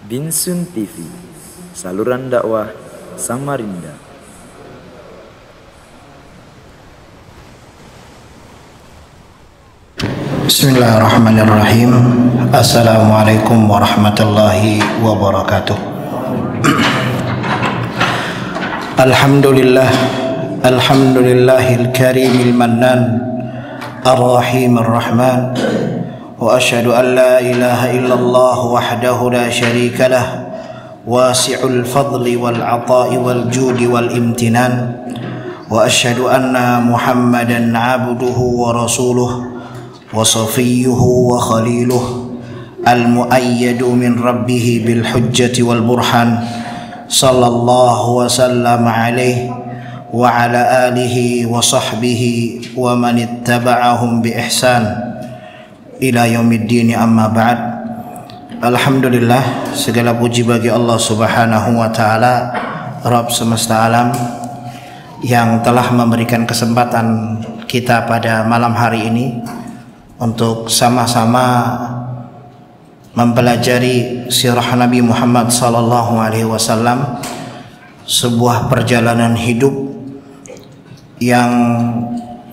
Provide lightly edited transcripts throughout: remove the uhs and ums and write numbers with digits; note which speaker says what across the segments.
Speaker 1: Binsun TV, saluran dakwah Samarinda.
Speaker 2: Bismillahirrahmanirrahim. Assalamualaikum warahmatullahi wabarakatuh. Alhamdulillah, alhamdulillahil karimil mannan, ar-rahimir rahman. Wa asyhadu an la ilaha illallah wahdahu la syarika lah, wasi'ul fadli wal ata'i wal judi wal imtinan. Wa asyhadu anna Muhammadan abduhu wa rasuluh wa safiyyuhu wa khaliluh, al-muayyadu min rabbih bil hujjati wal burhan, sallallahu wa sallam alaihi wa ala alihi wa sahbihi wa man ittaba'ahum bi ihsan ila yaumiddin, amma ba'd. Alhamdulillah, segala puji bagi Allah Subhanahu wa taala, Rabb semesta alam, yang telah memberikan kesempatan kita pada malam hari ini untuk sama-sama mempelajari sirah Nabi Muhammad sallallahu alaihi wasallam, sebuah perjalanan hidup yang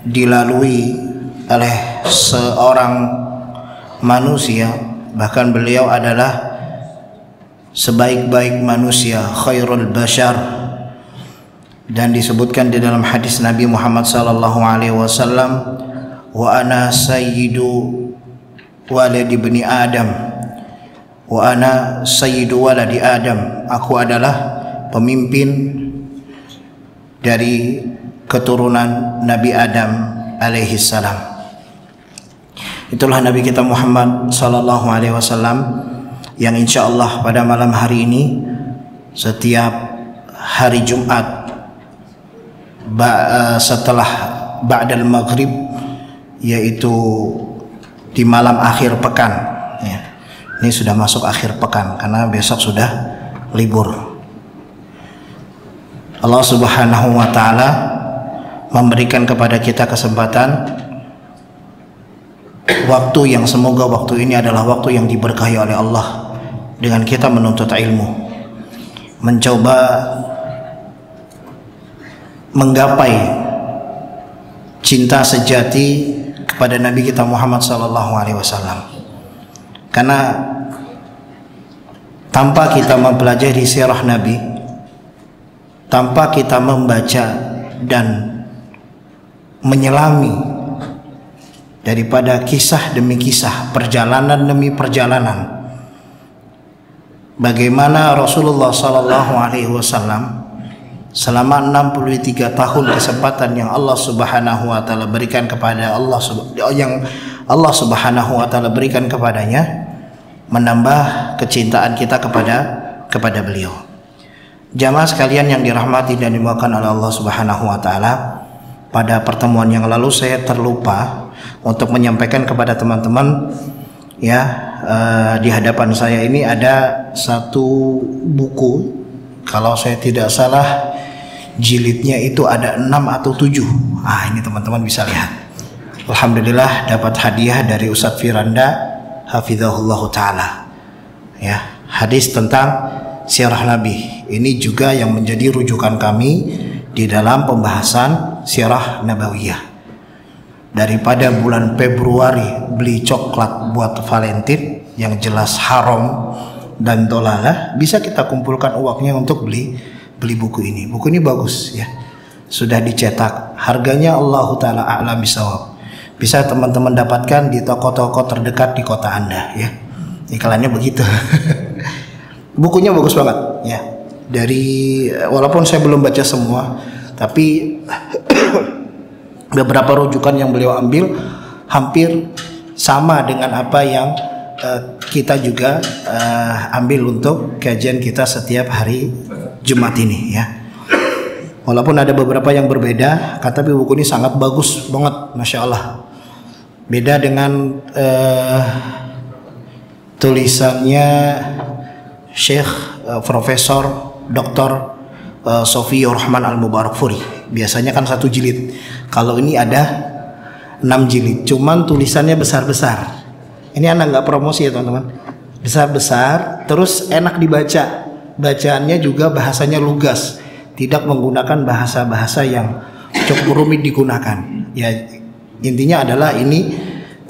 Speaker 2: dilalui oleh seorang manusia, bahkan beliau adalah sebaik-baik manusia, khairul bashar, dan disebutkan di dalam hadis Nabi Muhammad sallallahu alaihi wasallam, wa ana sayyidu waladi bani Adam, wa ana sayyidu waladi Adam, aku adalah pemimpin dari keturunan Nabi Adam alaihi salam. Itulah Nabi kita Muhammad sallallahu alaihi wasallam yang insyaallah pada malam hari ini setiap hari Jumat setelah ba'dal maghrib, yaitu di malam akhir pekan ya. Ini sudah masuk akhir pekan karena besok sudah libur. Allah Subhanahu wa taala memberikan kepada kita kesempatan waktu yang semoga waktu ini adalah waktu yang diberkahi oleh Allah, dengan kita menuntut ilmu, mencoba menggapai cinta sejati kepada Nabi kita Muhammad sallallahu alaihi wasallam. Karena tanpa kita mempelajari sirah Nabi, tanpa kita membaca dan menyelami daripada kisah demi kisah, perjalanan demi perjalanan, bagaimana Rasulullah sallallahu alaihi wasallam selama 63 tahun kesempatan yang Allah Subhanahu wa taala berikan kepada yang Allah Subhanahu wa taala berikan kepadanya, menambah kecintaan kita kepada beliau. Jamaah sekalian yang dirahmati dan dimuliakan oleh Allah Subhanahu wa taala, pada pertemuan yang lalu saya terlupa untuk menyampaikan kepada teman-teman ya, di hadapan saya ini ada satu buku, kalau saya tidak salah jilidnya itu ada 6 atau 7. Ini teman-teman bisa lihat. Alhamdulillah dapat hadiah dari Ustadz Firanda hafizahullah taala ya, hadis tentang sirah Nabi. Ini juga yang menjadi rujukan kami di dalam pembahasan sirah nabawiyah. Daripada bulan Februari beli coklat buat Valentine yang jelas haram dan dolalah, bisa kita kumpulkan uangnya untuk beli buku ini. Buku ini bagus ya, sudah dicetak, harganya Allah taala a'lam bisawab. Bisa teman-teman dapatkan di toko-toko terdekat di kota Anda ya, iklannya begitu. Bukunya bagus banget ya. Walaupun saya belum baca semua, tapi beberapa rujukan yang beliau ambil hampir sama dengan apa yang kita juga ambil untuk kajian kita setiap hari Jumat ini ya. Walaupun ada beberapa yang berbeda, tapi buku ini sangat bagus banget, masya Allah. Beda dengan tulisannya Syekh Profesor Dr. Sofiyur Rahman Al-Mubarakfuri. Biasanya kan 1 jilid. Kalau ini ada 6 jilid, cuman tulisannya besar-besar. Ini anak nggak promosi ya teman-teman. besar-besar, terus enak dibaca. Bacaannya juga bahasanya lugas, tidak menggunakan bahasa-bahasa yang cukup rumit digunakan. Ya, intinya adalah ini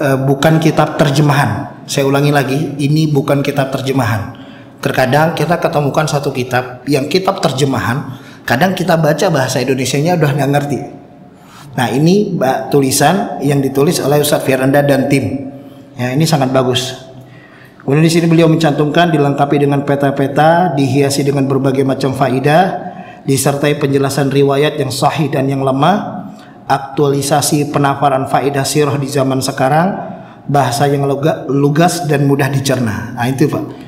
Speaker 2: bukan kitab terjemahan. Saya ulangi lagi, ini bukan kitab terjemahan. Terkadang kita ketemukan satu kitab yang kitab terjemahan, kadang kita baca bahasa Indonesianya udah nggak ngerti. Nah, ini tulisan yang ditulis oleh Ustadz Firanda dan tim. Ya, ini sangat bagus. Kemudian di sini beliau mencantumkan dilengkapi dengan peta-peta, dihiasi dengan berbagai macam faidah, disertai penjelasan riwayat yang sahih dan yang lemah, aktualisasi penafaran faidah sirah di zaman sekarang, bahasa yang lugas dan mudah dicerna. Nah, itu Pak.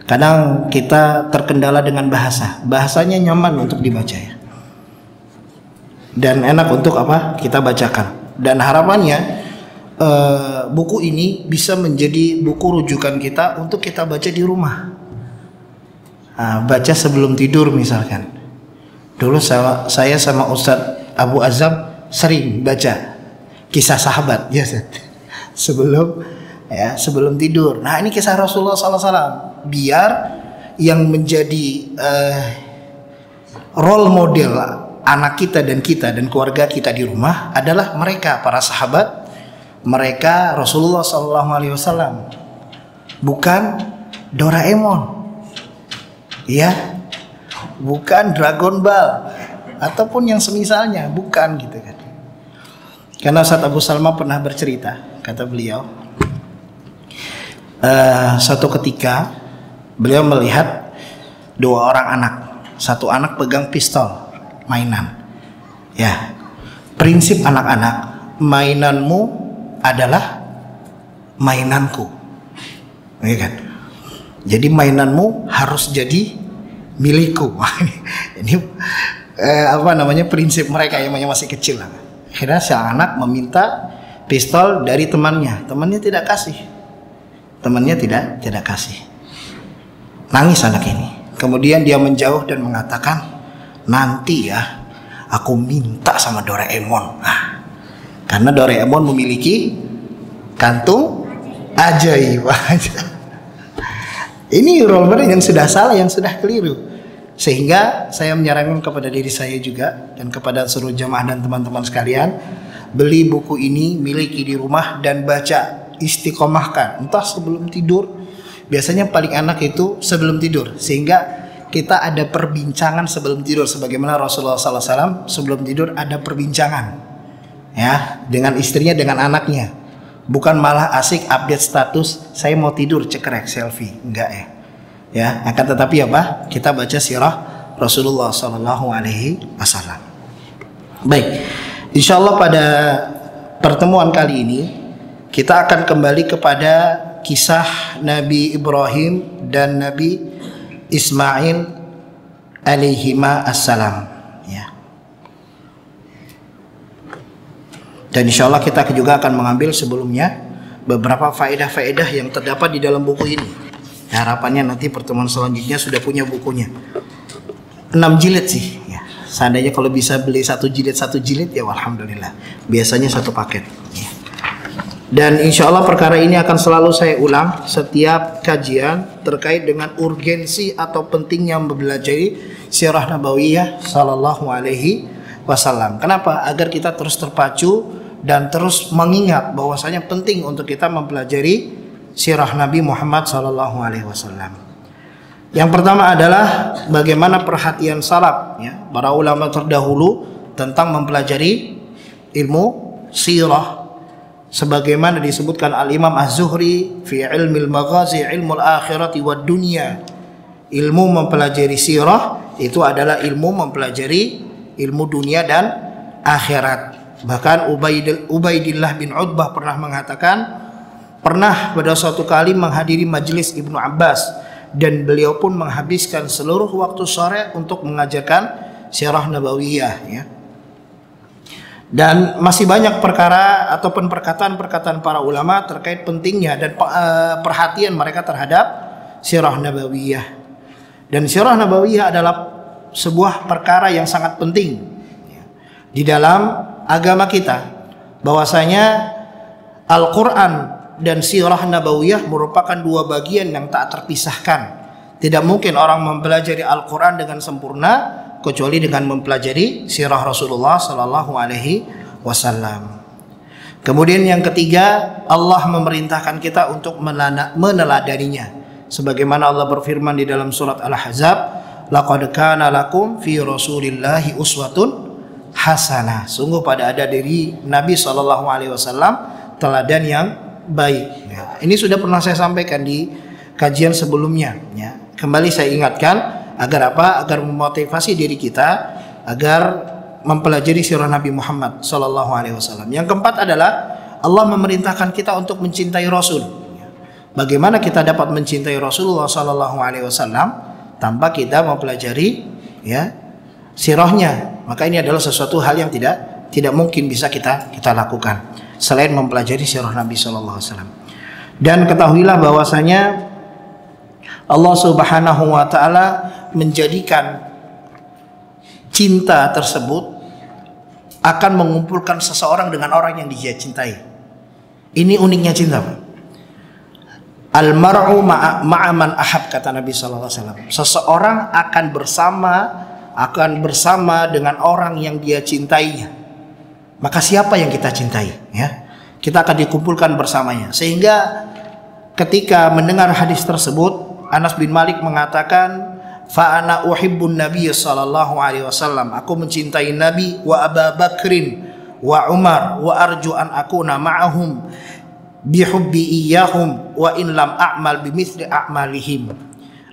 Speaker 2: Kadang kita terkendala dengan bahasanya nyaman untuk dibaca ya, dan enak untuk apa kita bacakan. Dan harapannya buku ini bisa menjadi buku rujukan kita untuk kita baca di rumah. Baca sebelum tidur misalkan. Dulu saya sama Ustadz Abu Azam sering baca kisah sahabat ya, sebelum tidur. Nah, ini kisah Rasulullah SAW, biar yang menjadi role model anak kita dan keluarga kita di rumah adalah mereka, para sahabat, mereka Rasulullah SAW, bukan Doraemon, ya, bukan Dragon Ball ataupun yang semisalnya, bukan gitu kan. Karena Ustadz Abu Salma pernah bercerita, kata beliau, suatu ketika beliau melihat dua orang anak, satu anak pegang pistol mainan. Ya, prinsip anak-anak, mainanmu adalah mainanku, ya kan? Jadi mainanmu harus jadi milikku. Ini prinsip mereka yang masih kecil. Akhirnya sang anak meminta pistol dari temannya tidak kasih. Temannya tidak kasih. Nangis anak ini. Kemudian dia menjauh dan mengatakan, nanti ya aku minta sama Doraemon. Karena Doraemon memiliki kantung ajaib. Ini role model yang sudah salah, yang sudah keliru. Sehingga saya menyarankan kepada diri saya juga dan kepada seluruh jamaah dan teman-teman sekalian, beli buku ini, miliki di rumah dan baca, istiqomahkan. Entah sebelum tidur, biasanya paling enak itu sebelum tidur, sehingga kita ada perbincangan sebelum tidur, sebagaimana Rasulullah SAW sebelum tidur ada perbincangan, ya, dengan istrinya, dengan anaknya. Bukan malah asik update status, saya mau tidur, cekrek selfie, enggak ya. Ya, akan tetapi apa? Kita baca sirah Rasulullah SAW. Baik, insya Allah pada pertemuan kali ini kita akan kembali kepada kisah Nabi Ibrahim dan Nabi Ismail alaihima assalam. Ya. Dan insya Allah kita juga akan mengambil sebelumnya beberapa faedah-faedah yang terdapat di dalam buku ini. Harapannya nanti pertemuan selanjutnya sudah punya bukunya. 6 jilid sih. Ya. Seandainya kalau bisa beli satu jilid ya alhamdulillah. Biasanya satu paket. Ya. Dan insya Allah perkara ini akan selalu saya ulang setiap kajian terkait dengan urgensi atau pentingnya mempelajari sirah nabawiyah sallallahu alaihi wasallam. Kenapa? Agar kita terus terpacu dan terus mengingat bahwasanya penting untuk kita mempelajari sirah Nabi Muhammad sallallahu alaihi wasallam. Yang pertama adalah bagaimana perhatian salaf, ya, para ulama terdahulu tentang mempelajari ilmu sirah. Sebagaimana disebutkan Al-Imam Az-Zuhri fi ilmil maghazi ilmul akhirati wad dunya. Ilmu mempelajari sirah itu adalah ilmu mempelajari ilmu dunia dan akhirat. Bahkan Ubaidillah bin Utbah pernah mengatakan, pernah pada suatu kali menghadiri majelis Ibnu Abbas dan beliau pun menghabiskan seluruh waktu sore untuk mengajarkan sirah nabawiyah, ya. Dan masih banyak perkara ataupun perkataan-perkataan para ulama terkait pentingnya dan perhatian mereka terhadap sirah nabawiyah. Dan sirah nabawiyah adalah sebuah perkara yang sangat penting di dalam agama kita, bahwasanya Al-Quran dan sirah nabawiyah merupakan dua bagian yang tak terpisahkan. Tidak mungkin orang mempelajari Al-Quran dengan sempurna kecuali dengan mempelajari sirah Rasulullah Sallallahu Alaihi Wasallam. Kemudian yang ketiga, Allah memerintahkan kita untuk meneladaninya. Sebagaimana Allah berfirman di dalam surat Al-Ahzab, laqad kana lakum fi Rasulillahi uswatun hasanah. Sungguh pada ada dari Nabi Sallallahu Alaihi Wasallam teladan yang baik. Ya, ini sudah pernah saya sampaikan di kajian sebelumnya. Ya. Kembali saya ingatkan agar apa? Agar memotivasi diri kita agar mempelajari sirah Nabi Muhammad Sallallahu Alaihi Wasallam. Yang keempat adalah Allah memerintahkan kita untuk mencintai Rasul. Bagaimana kita dapat mencintai Rasulullah Sallallahu Alaihi Wasallam tanpa kita mempelajari ya sirahnya? Maka ini adalah sesuatu hal yang tidak mungkin bisa kita lakukan selain mempelajari sirah Nabi Sallallahu Alaihi Wasallam. Dan ketahuilah bahwasanya Allah Subhanahu Wa Taala menjadikan cinta tersebut akan mengumpulkan seseorang dengan orang yang dia cintai. Ini uniknya cinta, Pak. Al-mar'u ma'a man ahab, kata Nabi Sallallahu Alaihi Wasallam. Seseorang akan bersama dengan orang yang dia cintainya. Maka siapa yang kita cintai, ya, kita akan dikumpulkan bersamanya. Sehingga ketika mendengar hadis tersebut, Anas bin Malik mengatakan, fa ana uhibbun nabiy sallallahu alaihi wasallam, aku mencintai Nabi, wa Abu Bakrin wa Umar, wa arju an akuna ma'ahum bihubbi iyyahum wa in lam a'mal bimithli a'malihim.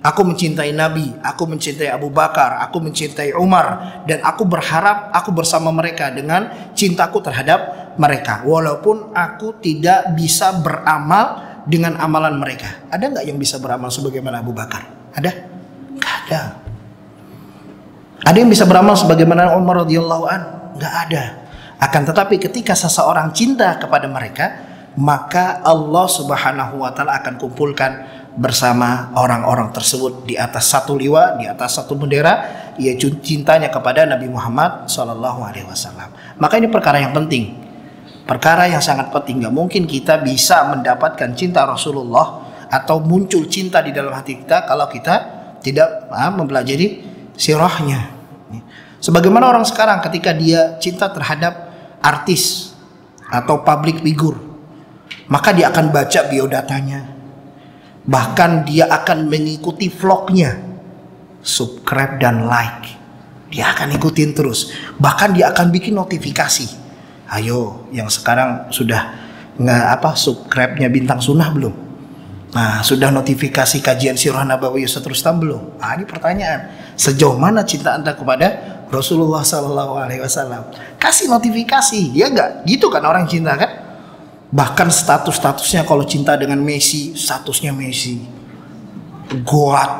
Speaker 2: Aku mencintai Nabi, aku mencintai Abu Bakar, aku mencintai Umar, dan aku berharap aku bersama mereka dengan cintaku terhadap mereka, walaupun aku tidak bisa beramal dengan amalan mereka. Ada nggak yang bisa beramal sebagaimana Abu Bakar? Ada? Nggak ada. Ada yang bisa beramal sebagaimana Umar radhiyallahu an? Nggak ada. Akan tetapi ketika seseorang cinta kepada mereka, maka Allah Subhanahu Wa Taala akan kumpulkan bersama orang-orang tersebut di atas satu liwa, di atas satu bendera, yaitu cintanya kepada Nabi Muhammad Sallallahu Alaihi Wasallam. Maka ini perkara yang penting, perkara yang sangat penting. Gak mungkin kita bisa mendapatkan cinta Rasulullah atau muncul cinta di dalam hati kita kalau kita tidak mempelajari sirahnya. Sebagaimana orang sekarang ketika dia cinta terhadap artis atau public figure, maka dia akan baca biodatanya. Bahkan dia akan mengikuti vlognya, subscribe dan like. Dia akan ikutin terus. Bahkan dia akan bikin notifikasi. Ayo, yang sekarang sudah subscribe-nya Bintang Sunnah belum? Nah, sudah notifikasi kajian sirah Nabawi Ustaz Rustam belum? Nah, ini pertanyaan. Sejauh mana cinta Anda kepada Rasulullah Sallallahu Alaihi Wasallam? Kasih notifikasi, ya enggak? Gitu kan orang cinta kan? Bahkan statusnya kalau cinta dengan Messi, statusnya Messi, goat,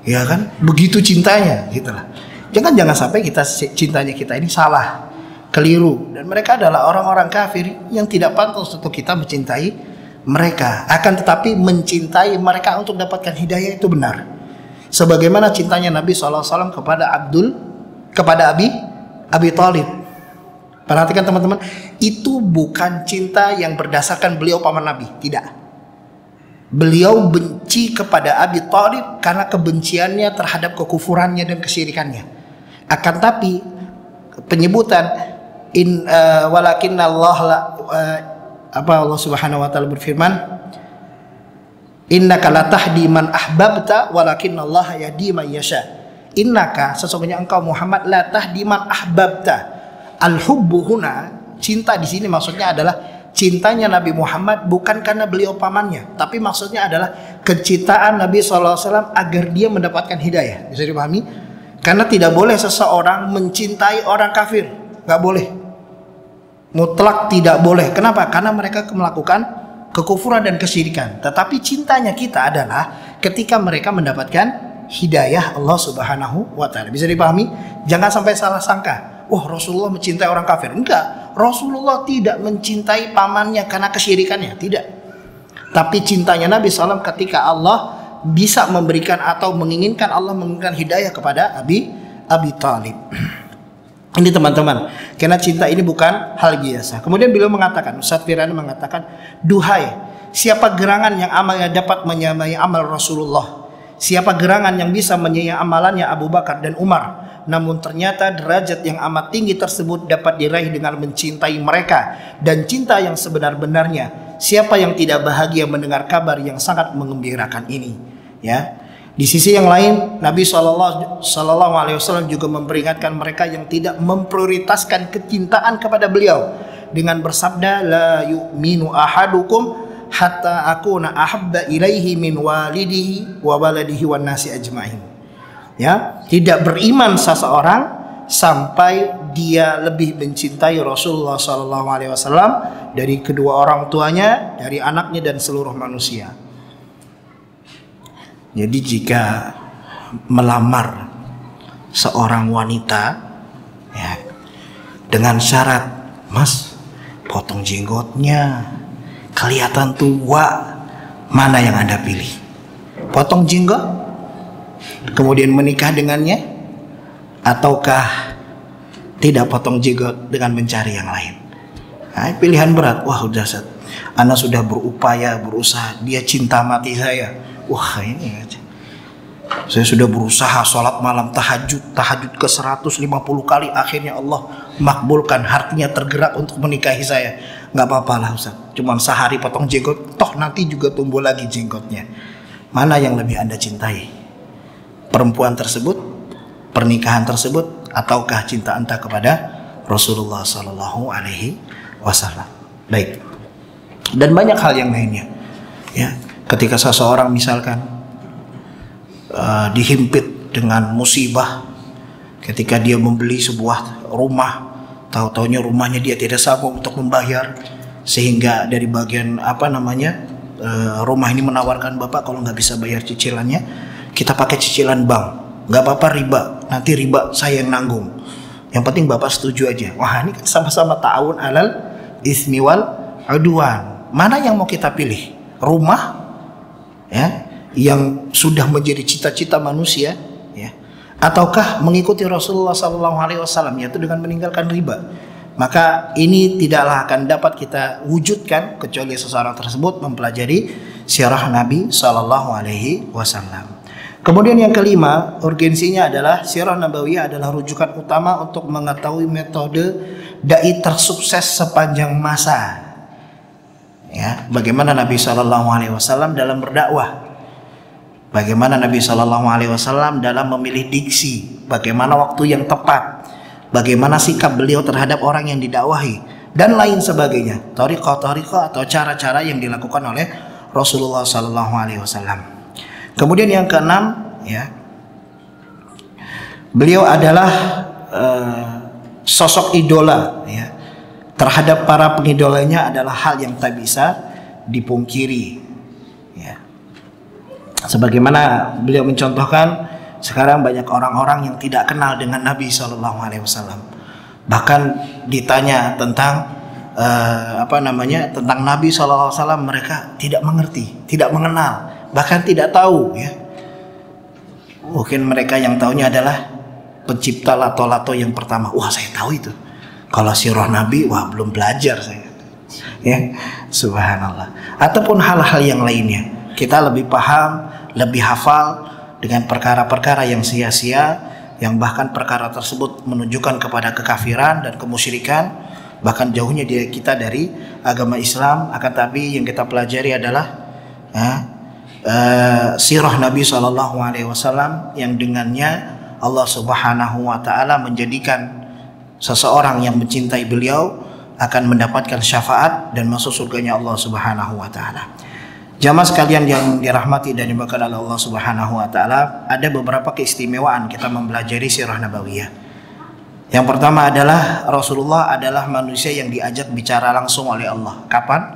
Speaker 2: ya kan? Begitu cintanya, gitulah. Jangan sampai cintanya kita ini salah, keliru. Dan mereka adalah orang-orang kafir yang tidak pantas untuk kita mencintai mereka. Akan tetapi mencintai mereka untuk dapatkan hidayah itu benar. Sebagaimana cintanya Nabi SAW kepada Abi Thalib. Perhatikan teman-teman, itu bukan cinta yang berdasarkan beliau paman Nabi, tidak. Beliau benci kepada Abi Thalib karena kebenciannya terhadap kekufurannya dan kesyirikannya. Akan tapi penyebutan walakinna Allah Subhanahu wa taala berfirman, innaka la tahdi man ahbabta walakinna Allah yahdi man yasha. Innaka, sesungguhnya engkau Muhammad, la tahdi man ahbabta. Al-hubbu huna, cinta di sini maksudnya adalah cintanya Nabi Muhammad bukan karena beliau pamannya, tapi maksudnya adalah kecintaan Nabi SAW agar dia mendapatkan hidayah. Bisa dipahami? Karena tidak boleh seseorang mencintai orang kafir, nggak boleh, mutlak tidak boleh. Kenapa? Karena mereka melakukan kekufuran dan kesyirikan. Tetapi cintanya kita adalah ketika mereka mendapatkan hidayah Allah Subhanahu wa Ta'ala. Bisa dipahami? Jangan sampai salah sangka, wah Rasulullah mencintai orang kafir. Enggak, Rasulullah tidak mencintai pamannya karena kesyirikannya, tidak. Tapi cintanya Nabi SAW ketika Allah bisa memberikan atau menginginkan, Allah menginginkan hidayah kepada Abi Thalib. Ini teman-teman, karena cinta ini bukan hal biasa. Kemudian beliau mengatakan, Ustaz Firani mengatakan, duhai siapa gerangan yang amalnya dapat menyamai amal Rasulullah? Siapa gerangan yang bisa menyamai amalannya Abu Bakar dan Umar? Namun ternyata derajat yang amat tinggi tersebut dapat diraih dengan mencintai mereka dan cinta yang sebenar-benarnya. Siapa yang tidak bahagia mendengar kabar yang sangat mengembirakan ini? Ya. Di sisi yang lain, Nabi SAW juga memperingatkan mereka yang tidak memprioritaskan kecintaan kepada beliau dengan bersabda, la yu'minu ahadukum hatta akuna ahabba ilaihi min walidihi wa waladihi wan nasi ajma'in. Ya, tidak beriman seseorang sampai dia lebih mencintai Rasulullah SAW dari kedua orang tuanya, dari anaknya dan seluruh manusia. Jadi jika melamar seorang wanita, ya, dengan syarat, Mas, potong jenggotnya, kelihatan tua, mana yang Anda pilih? Potong jenggot kemudian menikah dengannya, ataukah tidak potong jenggot dengan mencari yang lain? Nah, pilihan berat. Wah, udah Anda sudah berupaya, berusaha, dia cinta mati saya. Wah, ini aja. Saya sudah berusaha sholat malam, tahajud ke 150 kali, akhirnya Allah makbulkan, hatinya tergerak untuk menikahi saya. Nggak apa-apa lah Ustaz, cuman sehari potong jenggot, toh nanti juga tumbuh lagi jenggotnya. Mana yang lebih Anda cintai? Perempuan tersebut, pernikahan tersebut, ataukah cinta Anda kepada Rasulullah SAW? Baik. Dan banyak hal yang lainnya. Ya, ketika seseorang misalkan dihimpit dengan musibah, ketika dia membeli sebuah rumah, tahu-taunya rumahnya dia tidak sanggup untuk membayar, sehingga dari bagian rumah ini menawarkan, Bapak kalau nggak bisa bayar cicilannya, kita pakai cicilan bank, nggak apa-apa riba, nanti riba saya yang nanggung, yang penting Bapak setuju aja. Wah, ini kan sama-sama ta'awun alal ismi wal udwan. Mana yang mau kita pilih? Rumah, ya, yang sudah menjadi cita-cita manusia, ya, ataukah mengikuti Rasulullah SAW, yaitu dengan meninggalkan riba? Maka ini tidaklah akan dapat kita wujudkan kecuali seseorang tersebut mempelajari sirah Nabi SAW. Kemudian yang kelima, urgensinya adalah sirah Nabawiyah adalah rujukan utama untuk mengetahui metode dai tersukses sepanjang masa. Ya, bagaimana Nabi SAW dalam berdakwah, bagaimana Nabi SAW dalam memilih diksi, bagaimana waktu yang tepat, bagaimana sikap beliau terhadap orang yang didakwahi, dan lain sebagainya. Thariqah atau cara-cara yang dilakukan oleh Rasulullah SAW. Kemudian yang keenam, ya, beliau adalah sosok idola, ya. Terhadap para pengidolanya adalah hal yang tak bisa dipungkiri, ya. Sebagaimana beliau mencontohkan, sekarang banyak orang-orang yang tidak kenal dengan Nabi SAW. Bahkan ditanya tentang tentang Nabi SAW, mereka tidak mengerti, tidak mengenal, bahkan tidak tahu, ya. Mungkin mereka yang tahunya adalah pencipta lato-lato yang pertama. Wah, saya tahu itu. Kalau sirah Nabi, wah, belum belajar saya, ya. Subhanallah. Ataupun hal-hal yang lainnya, kita lebih paham, lebih hafal dengan perkara-perkara yang sia-sia, yang bahkan perkara tersebut menunjukkan kepada kekafiran dan kemusyrikan, bahkan jauhnya kita dari agama Islam. Akan tapi yang kita pelajari adalah sirah Nabi SAW, yang dengannya Allah Subhanahu wa Ta'ala menjadikan seseorang yang mencintai beliau akan mendapatkan syafaat dan masuk surganya Allah Subhanahu wa Ta'ala. Jamaah sekalian yang dirahmati dan dimuliakan oleh Allah Subhanahu wa Ta'ala, ada beberapa keistimewaan kita mempelajari sirah Nabawiyah. Yang pertama adalah Rasulullah adalah manusia yang diajak bicara langsung oleh Allah. Kapan?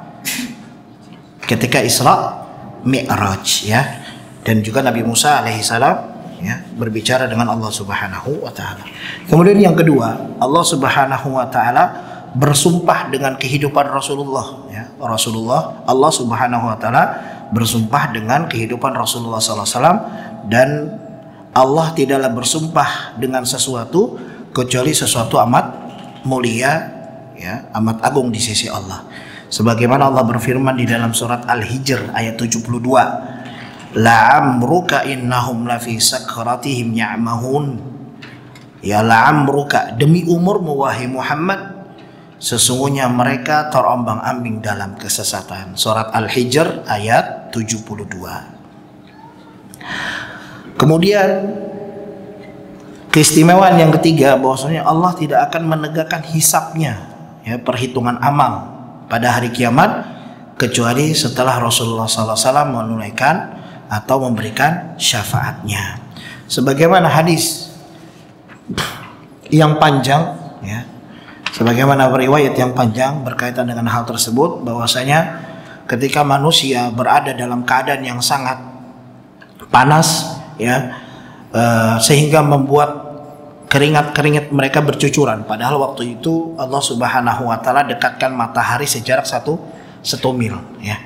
Speaker 2: Ketika Isra Mi'raj, ya. Dan juga Nabi Musa alaihissalam, ya, berbicara dengan Allah Subhanahu wa Ta'ala. Kemudian yang kedua, Allah Subhanahu wa Ta'ala bersumpah dengan kehidupan Rasulullah, ya. Allah Subhanahu wa Ta'ala bersumpah dengan kehidupan Rasulullah SAW, dan Allah tidaklah bersumpah dengan sesuatu kecuali sesuatu amat mulia, ya, amat agung di sisi Allah. Sebagaimana Allah berfirman di dalam surat Al-Hijr ayat 72, la'amruka innahum lafi sakratihim ya'mahun. Ya la'amruka, demi umurmu wahai Muhammad, sesungguhnya mereka terombang-ambing dalam kesesatan. Surat Al-Hijr ayat 72. Kemudian keistimewaan yang ketiga, bahwasanya Allah tidak akan menegakkan hisabnya, ya, perhitungan amal pada hari kiamat kecuali setelah Rasulullah SAW menunaikan atau memberikan syafaatnya. Sebagaimana hadis yang panjang, ya, sebagaimana riwayat yang panjang berkaitan dengan hal tersebut, bahwasanya ketika manusia berada dalam keadaan yang sangat panas, ya, sehingga membuat keringat-keringat mereka bercucuran, padahal waktu itu Allah Subhanahu wa taala dekatkan matahari sejarak 1 mil, ya.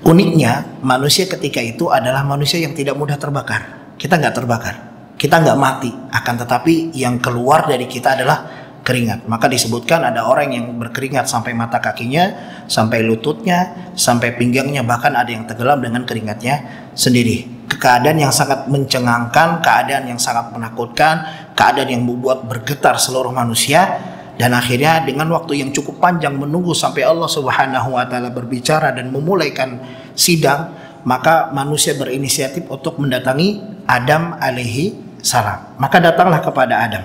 Speaker 2: Uniknya manusia ketika itu adalah manusia yang tidak mudah terbakar. Kita nggak terbakar, kita nggak mati, akan tetapi yang keluar dari kita adalah keringat. Maka disebutkan ada orang yang berkeringat sampai mata kakinya, sampai lututnya, sampai pinggangnya, bahkan ada yang tenggelam dengan keringatnya sendiri. Keadaan yang sangat mencengangkan, keadaan yang sangat menakutkan, keadaan yang membuat bergetar seluruh manusia. Dan akhirnya dengan waktu yang cukup panjang menunggu sampai Allah Subhanahu wa taala berbicara dan memulaikan sidang, maka manusia berinisiatif untuk mendatangi Adam alaihi salam. Maka datanglah kepada Adam,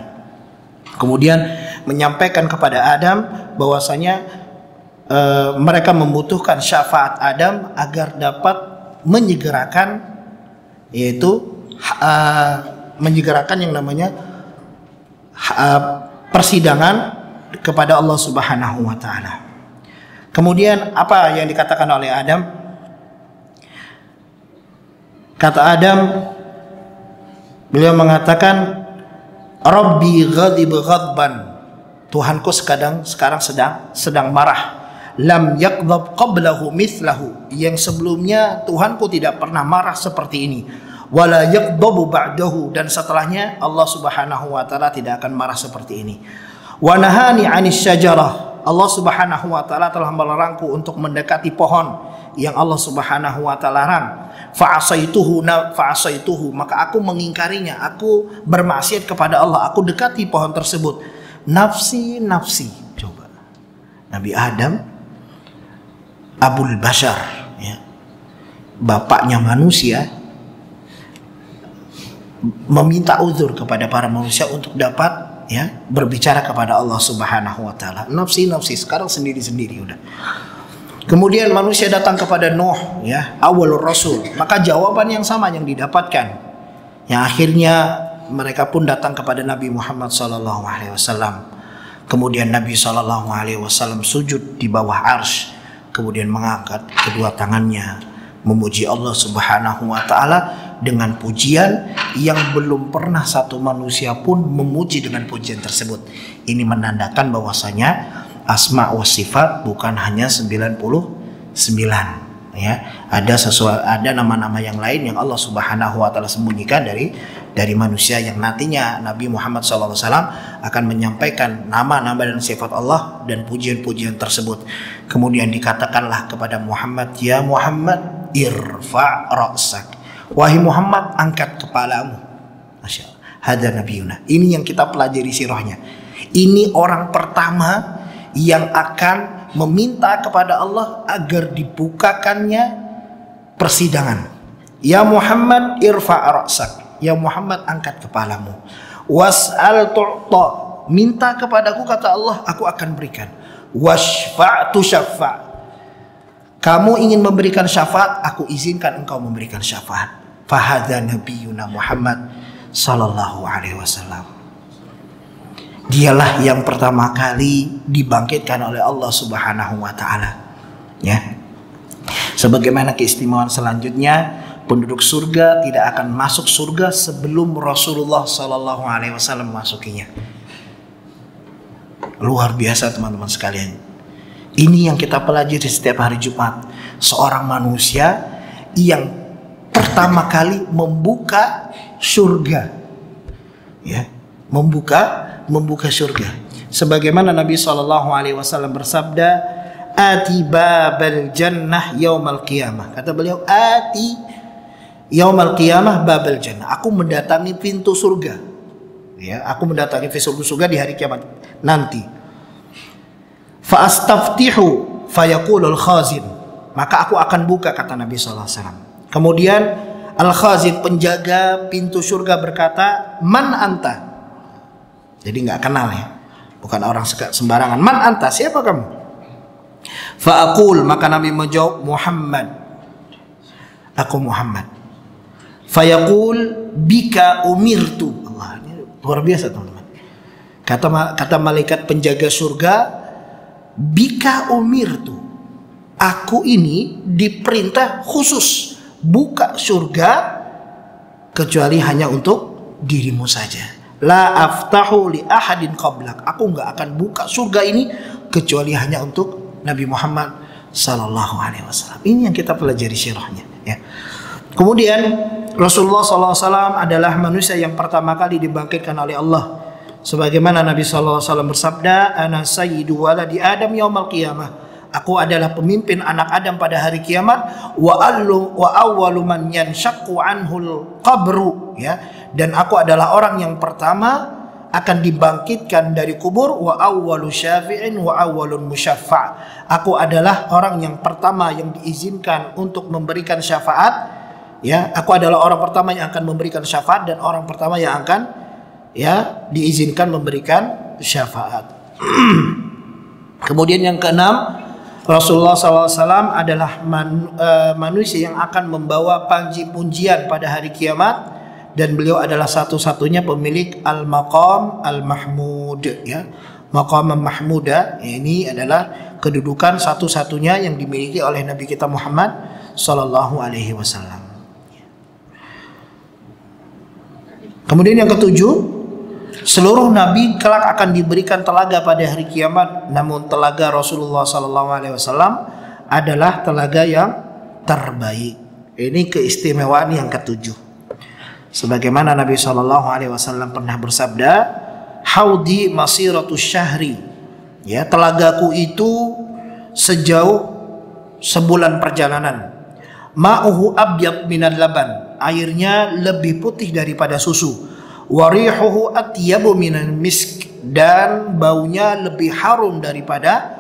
Speaker 2: kemudian menyampaikan kepada Adam bahwasanya mereka membutuhkan syafaat Adam agar dapat menyegerakan, yaitu menyegerakan yang namanya persidangan kepada Allah Subhanahu wa taala. Kemudian apa yang dikatakan oleh Adam? Kata Adam, beliau mengatakan, Rabbi ghadib ghadban, Tuhanku sekarang sedang marah. Lam yaghdab qablahu mithlahu, yang sebelumnya Tuhanku tidak pernah marah seperti ini. Wala yaghdabu ba'dahu, dan setelahnya Allah Subhanahu wa taala tidak akan marah seperti ini. Wa nahani 'anis syajarah, Allah Subhanahu wa taala telah melarangku untuk mendekati pohon yang Allah Subhanahu wa taala larang. Fa'asaituhu, maka aku mengingkarinya, aku bermaksiat kepada Allah, aku dekati pohon tersebut. Nafsi. Coba, Nabi Adam Abul Bashar, ya, bapaknya manusia, meminta uzur kepada para manusia untuk dapat, ya, berbicara kepada Allah Subhanahu wa taala. Nafsi, sekarang sendiri udah. Kemudian manusia datang kepada Nuh, ya, awalur rasul, maka jawaban yang sama yang didapatkan. Yang akhirnya mereka pun datang kepada Nabi Muhammad SAW. Kemudian Nabi SAW sujud di bawah arsy, kemudian mengangkat kedua tangannya memuji Allah Subhanahu wa taala dengan pujian yang belum pernah satu manusia pun memuji dengan pujian tersebut. Ini menandakan bahwasanya asma wa sifat bukan hanya 99, ya. Ada nama-nama yang lain yang Allah Subhanahu wa taala sembunyikan dari manusia, yang nantinya Nabi Muhammad SAW akan menyampaikan nama-nama dan sifat Allah dan pujian-pujian tersebut. Kemudian dikatakanlah kepada Muhammad, ya Muhammad, irfa' ra'sak, wahai Muhammad, angkat kepalamu. Masya Allah, hadza nabiyuna. Ini yang kita pelajari sirahnya. Ini orang pertama yang akan meminta kepada Allah agar dibukakannya persidangan. Ya Muhammad, irfa' ra'sak, ya Muhammad, angkat kepalamu. Was'al tu'ta, minta kepadaku, kata Allah, aku akan berikan. Washfa'tu syafa', kamu ingin memberikan syafaat, aku izinkan engkau memberikan syafaat. Fahadza nabiyuna Muhammad sallallahu alaihi wasallam. Dialah yang pertama kali dibangkitkan oleh Allah Subhanahu wa taala, ya. Sebagaimana keistimewaan selanjutnya, penduduk surga tidak akan masuk surga sebelum Rasulullah sallallahu alaihi wasallam memasukinya. Luar biasa teman-teman sekalian. Ini yang kita pelajari setiap hari Jumat. Seorang manusia yang pertama kali membuka surga, ya, membuka surga. Sebagaimana Nabi SAW bersabda, ati babal jannah yaumal qiyamah. Kata beliau, ati yaumal qiyamah babal jannah. Aku mendatangi pintu surga. Ya, aku mendatangi pintu surga di hari kiamat nanti. Fa astaftihu fayaqulul khazin. Maka aku akan buka, kata Nabi sallallahu alaihi wasallam. Kemudian al-khazin, penjaga pintu surga, berkata, man anta? Jadi nggak kenal ya, bukan orang sembarangan. Man anta, siapa kamu? Fa'aqul, maka Nabi menjawab, Muhammad, aku Muhammad. Fayaqul bika umirtu. Allah, ini luar biasa teman-teman. Kata malaikat penjaga surga, bika umirtu, aku ini diperintah khusus buka surga kecuali hanya untuk dirimu saja. La aftahu li ahadin qablak. Aku nggak akan buka surga ini kecuali hanya untuk Nabi Muhammad sallallahu alaihi wasallam. Ini yang kita pelajari sirahnya ya. Kemudian Rasulullah sallallahu alaihi wasallam adalah manusia yang pertama kali dibangkitkan oleh Allah. Sebagaimana Nabi sallallahu alaihi wasallam bersabda, ana sayyidu waladi Adam yaumal qiyamah. Aku adalah pemimpin anak Adam pada hari kiamat. Wa awwalu man yanshaqqu anhul qabru, ya. Dan aku adalah orang yang pertama akan dibangkitkan dari kubur. Wa awwalu syafi'in wa awwalun musyaffa'. Aku adalah orang yang pertama yang diizinkan untuk memberikan syafaat, ya. Aku adalah orang pertama yang akan memberikan syafaat dan orang pertama yang akan, ya, diizinkan memberikan syafaat. Kemudian yang keenam, Rasulullah SAW adalah manusia yang akan membawa pujian pada hari kiamat, dan beliau adalah satu-satunya pemilik al-maqam al-mahmud, ya. Maqam mahmuda ini adalah kedudukan satu-satunya yang dimiliki oleh Nabi kita Muhammad sallallahu alaihi wasallam. Kemudian yang ketujuh, seluruh nabi kelak akan diberikan telaga pada hari kiamat, namun telaga Rasulullah SAW adalah telaga yang terbaik. Ini keistimewaan yang ketujuh. Sebagaimana Nabi SAW pernah bersabda, haudi masiratus syahri, ya, telagaku itu sejauh sebulan perjalanan. Ma'uhu abyad minal laban, airnya lebih putih daripada susu. Warihuhu atyabu minan misk, dan baunya lebih harum daripada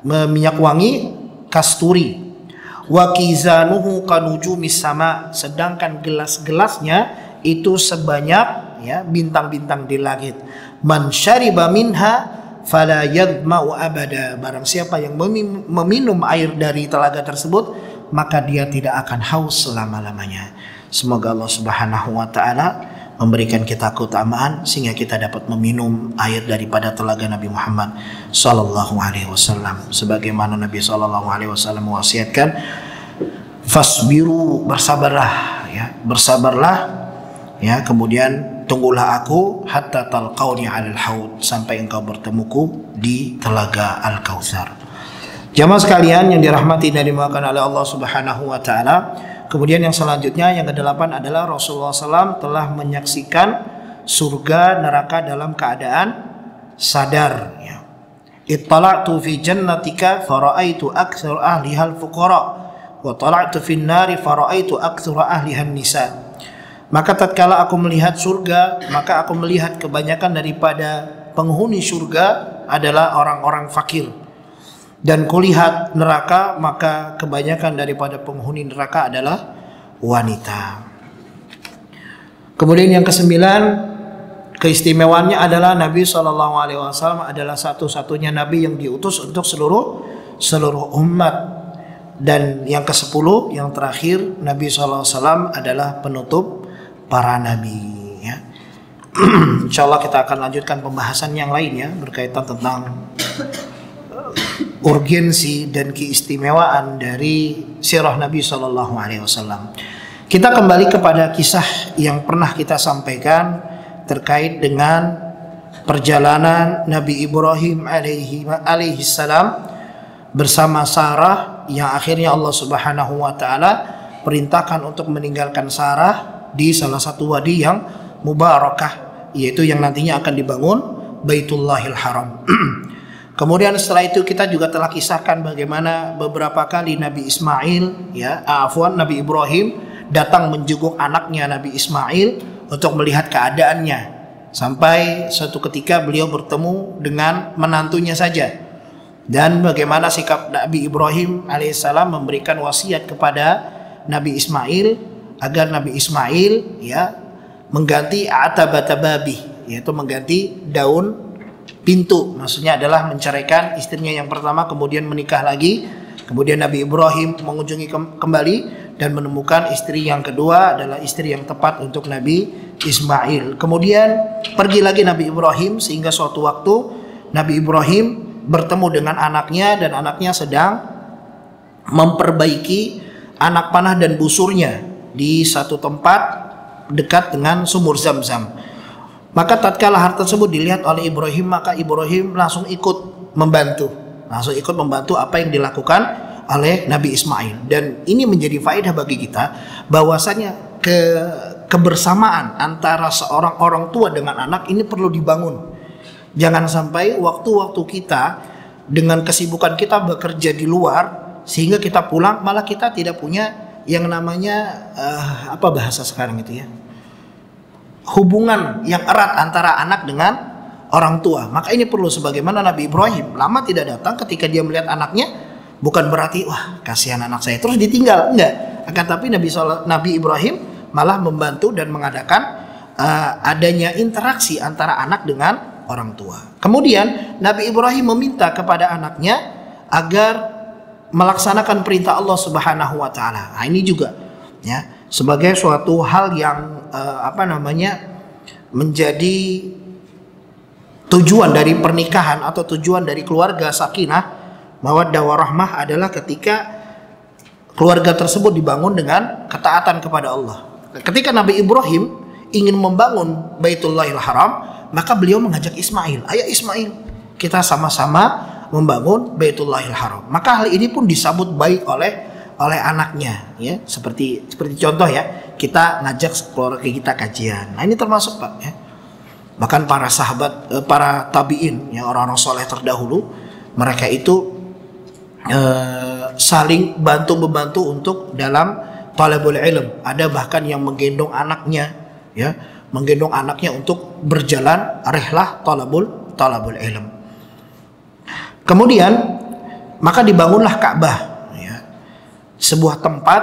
Speaker 2: minyak wangi kasturi. Wa kizanuhu kanujumis sama, sedangkan gelas-gelasnya itu sebanyak, ya, bintang-bintang di langit. Man syariba minha fala yadma'u abada, barang siapa yang meminum air dari telaga tersebut, maka dia tidak akan haus selama-lamanya. Semoga Allah Subhanahu wa taala memberikan kita keutamaan sehingga kita dapat meminum air daripada telaga Nabi Muhammad sallallahu alaihi wasallam, sebagaimana Nabi sallallahu alaihi wasallam mewasiatkan, fasbiru, bersabarlah, ya, bersabarlah, ya, kemudian tunggulah aku hatta talqauni 'alal haud, sampai engkau bertemuku di telaga Al-Kautsar. Jamaah sekalian yang dirahmati dan dimuliakan oleh Allah Subhanahu wa taala. Kemudian yang selanjutnya, yang ke-8 adalah Rasulullah SAW telah menyaksikan surga neraka dalam keadaan sadar, ya. Ittala'tu fi jannatika fara'aitu aktsara ahlihal fuqara wa tala'tu fin nari fara'aitu aktsara ahlihan nisa. Maka tatkala aku melihat surga, maka aku melihat kebanyakan daripada penghuni surga adalah orang-orang fakir. Dan kulihat neraka, maka kebanyakan daripada penghuni neraka adalah wanita. Kemudian yang ke-9, keistimewaannya adalah Nabi SAW adalah satu-satunya Nabi yang diutus untuk seluruh umat. Dan yang ke-10, yang terakhir, Nabi SAW adalah penutup para Nabi, ya. Insyaallah kita akan lanjutkan pembahasan yang lainnya berkaitan tentang urgensi dan keistimewaan dari sirah Nabi Sallallahu Alaihi Wasallam. Kita kembali kepada kisah yang pernah kita sampaikan terkait dengan perjalanan Nabi Ibrahim alaihi salam bersama Sarah, yang akhirnya Allah Subhanahu wa taala perintahkan untuk meninggalkan Sarah di salah satu wadi yang mubarakah, yaitu yang nantinya akan dibangun Baitullahil Haram. Kemudian setelah itu kita juga telah kisahkan bagaimana beberapa kali Nabi Ismail, Nabi Ibrahim datang menjenguk anaknya Nabi Ismail untuk melihat keadaannya. Sampai suatu ketika beliau bertemu dengan menantunya saja. Dan bagaimana sikap Nabi Ibrahim alaihissalam memberikan wasiat kepada Nabi Ismail agar Nabi Ismail mengganti atabata babi, yaitu mengganti daun pintu, maksudnya adalah menceraikan istrinya yang pertama, kemudian menikah lagi. Kemudian Nabi Ibrahim mengunjungi kembali dan menemukan istri yang kedua adalah istri yang tepat untuk Nabi Ismail. Kemudian pergi lagi Nabi Ibrahim, sehingga suatu waktu Nabi Ibrahim bertemu dengan anaknya, dan anaknya sedang memperbaiki anak panah dan busurnya di satu tempat dekat dengan sumur Zam-Zam. Maka tatkala hal tersebut dilihat oleh Ibrahim, maka Ibrahim langsung ikut membantu apa yang dilakukan oleh Nabi Ismail. Dan ini menjadi faedah bagi kita bahwasanya kebersamaan antara seorang orang tua dengan anak ini perlu dibangun. Jangan sampai waktu-waktu kita dengan kesibukan kita bekerja di luar, sehingga kita pulang malah kita tidak punya yang namanya apa bahasa sekarang itu ya, hubungan yang erat antara anak dengan orang tua. Maka ini perlu, sebagaimana Nabi Ibrahim lama tidak datang, ketika dia melihat anaknya bukan berarti wah kasihan anak saya terus ditinggal, enggak. Akan tapi Nabi Ibrahim malah membantu dan mengadakan adanya interaksi antara anak dengan orang tua. Kemudian Nabi Ibrahim meminta kepada anaknya agar melaksanakan perintah Allah Subhanahu wa taala. Nah, ini juga ya sebagai suatu hal yang menjadi tujuan dari pernikahan atau tujuan dari keluarga sakinah mawaddah warahmah adalah ketika keluarga tersebut dibangun dengan ketaatan kepada Allah. Ketika Nabi Ibrahim ingin membangun Baitullahil Haram, maka beliau mengajak Ismail, ayo Ismail, kita sama-sama membangun Baitullahil Haram. Maka hal ini pun disambut baik oleh anaknya, ya, seperti contoh ya, kita ngajak keluarga kita kajian. Nah ini termasuk Pak ya. Bahkan para sahabat, para tabiin, ya, orang-orang soleh terdahulu, mereka itu saling bantu-membantu untuk dalam talabul ilm. Ada bahkan yang menggendong anaknya, ya, menggendong anaknya untuk berjalan rihlah talabul ilm. Kemudian maka dibangunlah Ka'bah, sebuah tempat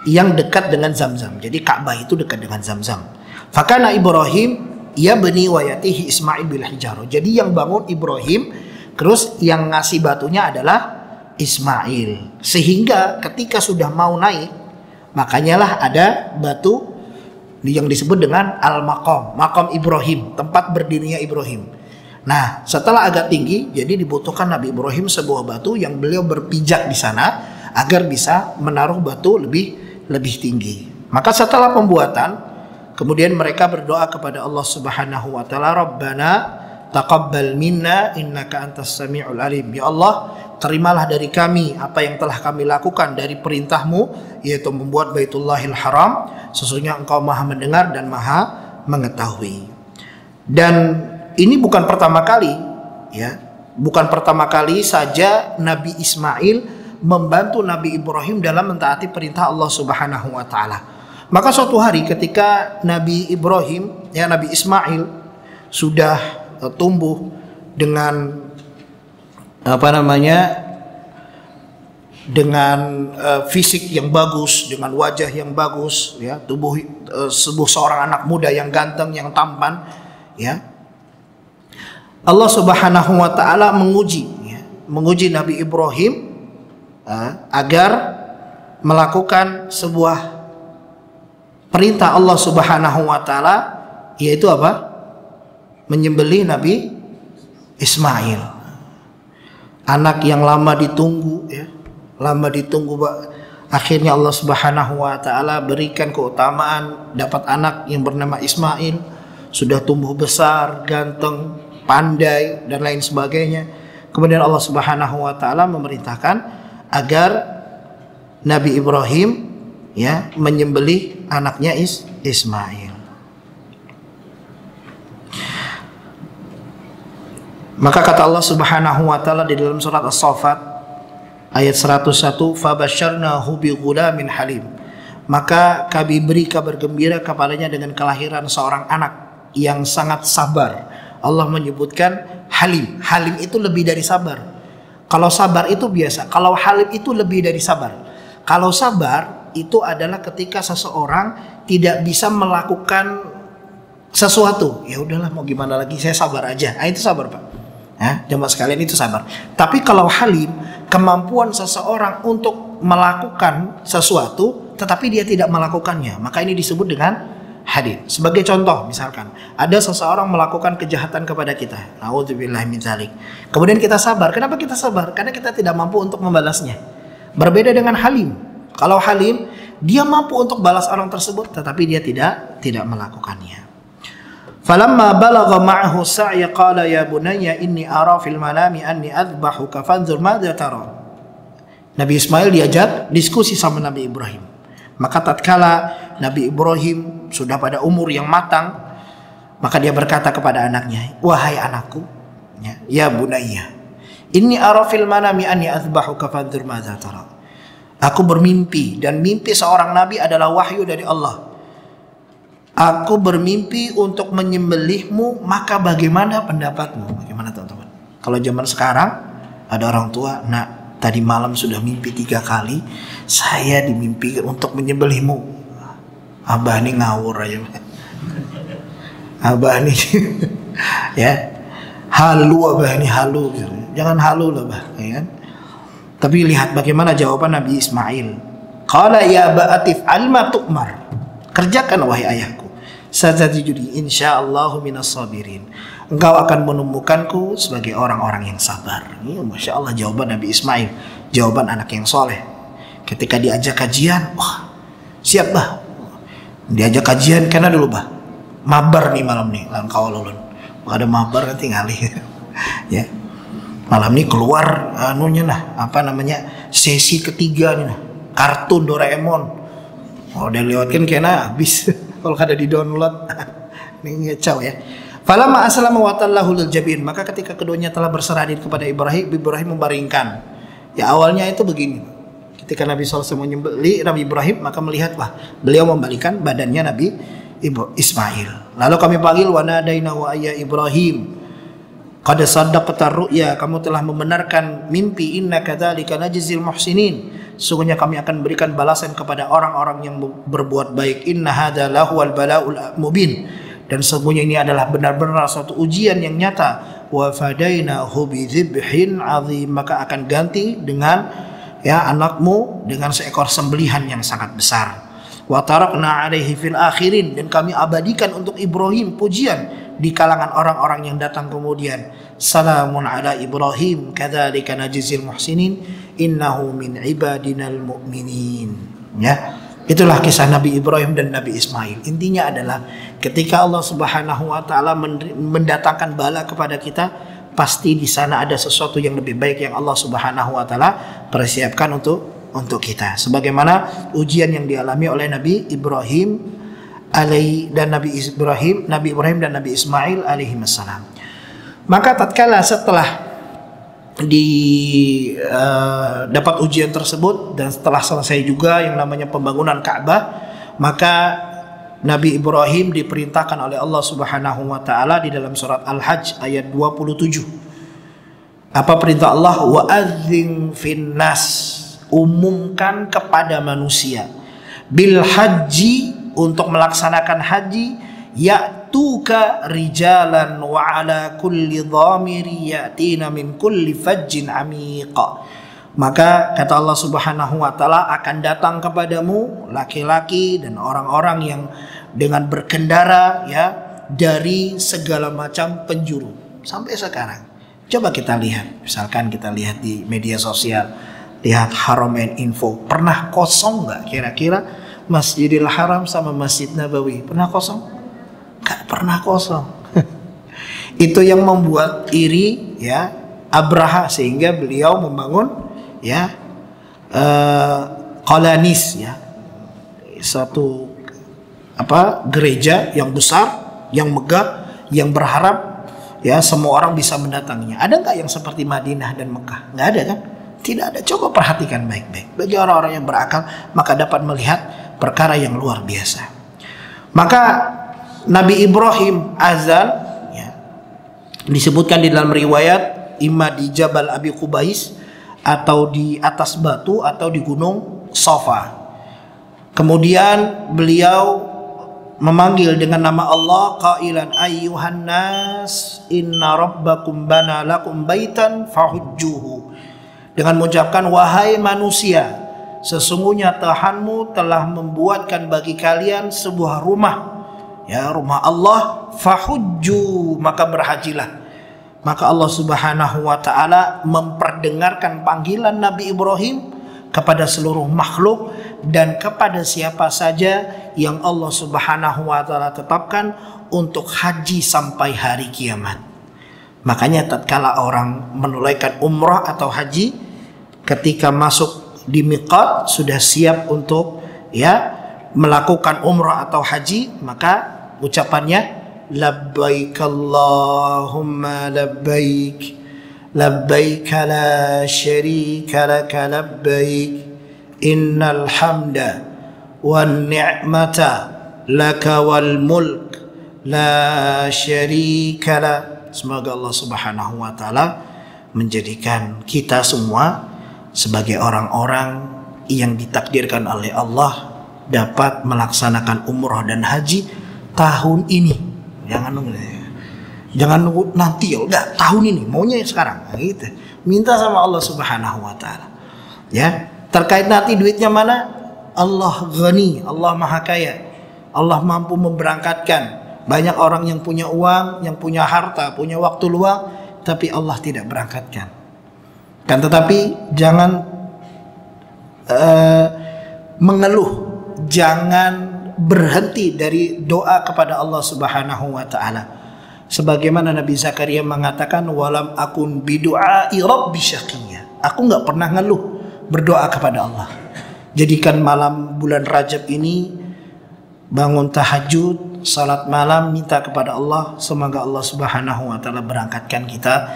Speaker 2: yang dekat dengan Zam-Zam. Jadi Ka'bah itu dekat dengan Zam-Zam. Fakana Ibrahim yabni wa yatihi Ismail bil hijarah. Jadi yang bangun Ibrahim, terus yang ngasih batunya adalah Ismail. Sehingga ketika sudah mau naik, makanya lah ada batu yang disebut dengan al-maqam, maqam Ibrahim, tempat berdirinya Ibrahim. Nah, setelah agak tinggi, jadi dibutuhkan Nabi Ibrahim sebuah batu yang beliau berpijak di sana agar bisa menaruh batu lebih tinggi. Maka setelah pembuatan, kemudian mereka berdoa kepada Allah Subhanahu wa taala, Rabbana taqabbal minna innaka antas samiul alim. Ya Allah, terimalah dari kami apa yang telah kami lakukan dari perintahmu, yaitu membuat Baitullahil Haram. Sesungguhnya Engkau Maha mendengar dan Maha mengetahui. Dan ini bukan pertama kali, ya, bukan pertama kali saja Nabi Ismail membantu Nabi Ibrahim dalam mentaati perintah Allah Subhanahu wa taala. Maka suatu hari ketika Nabi Ibrahim, ya Nabi Ismail sudah tumbuh dengan dengan fisik yang bagus, dengan wajah yang bagus, ya, tubuh seorang anak muda yang ganteng, yang tampan, ya. Allah Subhanahu wa taala menguji Nabi Ibrahim agar melakukan sebuah perintah Allah Subhanahu wa taala, yaitu apa? Menyembelih Nabi Ismail. Anak yang lama ditunggu, ya. Lama ditunggu, akhirnya Allah Subhanahu wa taala berikan keutamaan dapat anak yang bernama Ismail, sudah tumbuh besar, ganteng, pandai dan lain sebagainya. Kemudian Allah Subhanahu wa taala memerintahkan agar Nabi Ibrahim, ya, menyembelih anaknya Ismail. Maka kata Allah Subhanahu wa taala di dalam surat As-Saffat ayat 101, fabasyarnahu bighulamin halim. Maka kami beri kabar gembira kepadanya dengan kelahiran seorang anak yang sangat sabar. Allah menyebutkan halim. Halim itu lebih dari sabar. Kalau sabar itu biasa, kalau halim itu lebih dari sabar. Kalau sabar itu adalah ketika seseorang tidak bisa melakukan sesuatu. Ya udahlah, mau gimana lagi, saya sabar aja. Nah, itu sabar, Pak. Jemaah sekalian, itu sabar. Tapi kalau halim, kemampuan seseorang untuk melakukan sesuatu tetapi dia tidak melakukannya, maka ini disebut dengan halim. Sebagai contoh, misalkan ada seseorang melakukan kejahatan kepada kita, naudzubillah min dzalik. Kemudian kita sabar. Kenapa kita sabar? Karena kita tidak mampu untuk membalasnya. Berbeda dengan halim. Kalau halim, dia mampu untuk balas orang tersebut tetapi dia tidak melakukannya. Falamma balagha ma'ahu sa'ya qala ya bunayya inni ara fil manami anni adbahuka fanzur madza tara. Nabi Ismail diajak diskusi sama Nabi Ibrahim. Maka tatkala Nabi Ibrahim sudah pada umur yang matang, maka dia berkata kepada anaknya, wahai anakku, ya bunayya, inni ara fil manami anni adbahuka fanzur madza tara. Aku bermimpi, dan mimpi seorang nabi adalah wahyu dari Allah. Aku bermimpi untuk menyembelihmu, maka bagaimana pendapatmu? Bagaimana teman-teman? Kalau zaman sekarang ada orang tua, nak, tadi malam sudah mimpi 3 kali, saya dimimpi untuk menyembelihmu. Abah ini ngawur aja. Abah ini ya, halu abah ini halu. Jangan halu lah, bah, ya kan? Tapi lihat bagaimana jawaban Nabi Ismail. Qala ya ba'atif alma tu'mar. Kerjakan wahai ayahku. Satajiduni insyaallahu minas sabirin. Engkau akan menemukanku sebagai orang-orang yang sabar. Ini Masya Allah jawaban Nabi Ismail. Jawaban anak yang soleh. Ketika diajak kajian, wah siap bah. Diajak kajian karena dulu bah, mabar nih malam nih, lan kawalulun. Ada mabar nanti ngalih. Ya. Malam ini keluar anunya nah, apa namanya, sesi ketiga nih nah. Kartun Doraemon. Oh, udah lewatkan kena habis. Kalau ada di download. Ini ngecau ya. Falamma aslama wa tallahu lil jabin. Maka ketika keduanya telah berserah diri kepada Ibrahim, Ibrahim membaringkan. Ya awalnya itu begini. Ketika Nabi SAW menyembelih Nabi Ibrahim, maka melihat wah, beliau membalikan badannya Nabi Ismail. Lalu kami panggil wa nadainahu ya Ibrahim. Qad saddaqta ru'ya, kamu telah membenarkan mimpi, inna kadzalika najzil muhsinin. Sesungguhnya kami akan berikan balasan kepada orang-orang yang berbuat baik. Inna hadza lahuwal bala'ul mubin. Dan sesungguhnya ini adalah benar-benar suatu ujian yang nyata. Wa fadainahu bidzibhin 'adzim, maka akan ganti dengan ya anakmu dengan seekor sembelihan yang sangat besar. Wa tarakna 'alaihi fil akhirin, dan kami abadikan untuk Ibrahim pujian di kalangan orang-orang yang datang kemudian. Salamun ala Ibrahim kadzalika najzil muhsinin innahu min ibadinal mu'minin. Ya, itulah kisah Nabi Ibrahim dan Nabi Ismail. Intinya adalah ketika Allah Subhanahu wa taala mendatangkan bala kepada kita, pasti di sana ada sesuatu yang lebih baik yang Allah Subhanahu wa taala persiapkan untuk kita. Sebagaimana ujian yang dialami oleh Nabi Ibrahim dan Nabi Ibrahim dan Nabi Ismail alaihi wassalam. Maka tatkala setelah dapat ujian tersebut dan setelah selesai juga yang namanya pembangunan Ka'bah, maka Nabi Ibrahim diperintahkan oleh Allah Subhanahu wa taala di dalam surat Al-Hajj ayat 27. Apa perintah Allah? Wa adzim finnas, umumkan kepada manusia, bil haji, untuk melaksanakan haji, ya'tuka rijalan wa ala kulli dhamiri ya'tina min kulli fajjin amiqa. Maka kata Allah Subhanahu wa taala, akan datang kepadamu laki-laki dan orang-orang yang dengan berkendara ya dari segala macam penjuru. Sampai sekarang coba kita lihat, misalkan kita lihat di media sosial, lihat Haramain Info, pernah kosong nggak kira-kira Masjidil Haram sama Masjid Nabawi? Pernah kosong? Gak pernah kosong. Itu yang membuat iri ya Abraha, sehingga beliau membangun ya Qalanis ya, satu gereja yang besar, yang megah, yang berharap ya semua orang bisa mendatanginya. Ada nggak yang seperti Madinah dan Mekah? Nggak ada kan? Tidak ada. Coba perhatikan baik-baik. Bagi orang-orang yang berakal, maka dapat melihat perkara yang luar biasa. Maka Nabi Ibrahim azan, ya, disebutkan di dalam riwayat imma di Jabal Abi Qubais atau di atas batu atau di gunung Safa. Kemudian beliau memanggil dengan nama Allah, qailan ayyuhan nas inna rabbakum bana lakum baitan fahujjuhu, dengan mengucapkan wahai manusia, sesungguhnya Tuhanmu telah membuatkan bagi kalian sebuah rumah, ya, rumah Allah, fahujju, maka berhajilah. Maka Allah Subhanahu wa taala memperdengarkan panggilan Nabi Ibrahim kepada seluruh makhluk dan kepada siapa saja yang Allah Subhanahu wa taala tetapkan untuk haji sampai hari kiamat. Makanya tatkala orang menunaikan umrah atau haji, ketika masuk di miqat sudah siap untuk, ya, melakukan umrah atau haji, maka ucapannya labbaik Allahumma labbaik labbaik la syarika laka labbaik innal hamda wan ni'mata laka wal mulk la syarika la. Semoga Allah Subhanahu wa taala menjadikan kita semua sebagai orang-orang yang ditakdirkan oleh Allah dapat melaksanakan umrah dan haji tahun ini. Jangan nunggu nanti, ya udah tahun ini, maunya sekarang, nah, gitu. Minta sama Allah Subhanahu wa taala. Ya, terkait nanti duitnya mana? Allah ghani, Allah maha kaya. Allah mampu memberangkatkan. Banyak orang yang punya uang, yang punya harta, punya waktu luang, tapi Allah tidak berangkatkan. Kan tetapi jangan mengeluh, jangan berhenti dari doa kepada Allah Subhanahu wa taala. Sebagaimana Nabi Zakaria mengatakan, walam akun bidu'ai rabbi syaqiyya. Aku nggak pernah ngeluh berdoa kepada Allah. Jadikan malam bulan Rajab ini bangun tahajud, salat malam, minta kepada Allah semoga Allah Subhanahu wa taala berangkatkan kita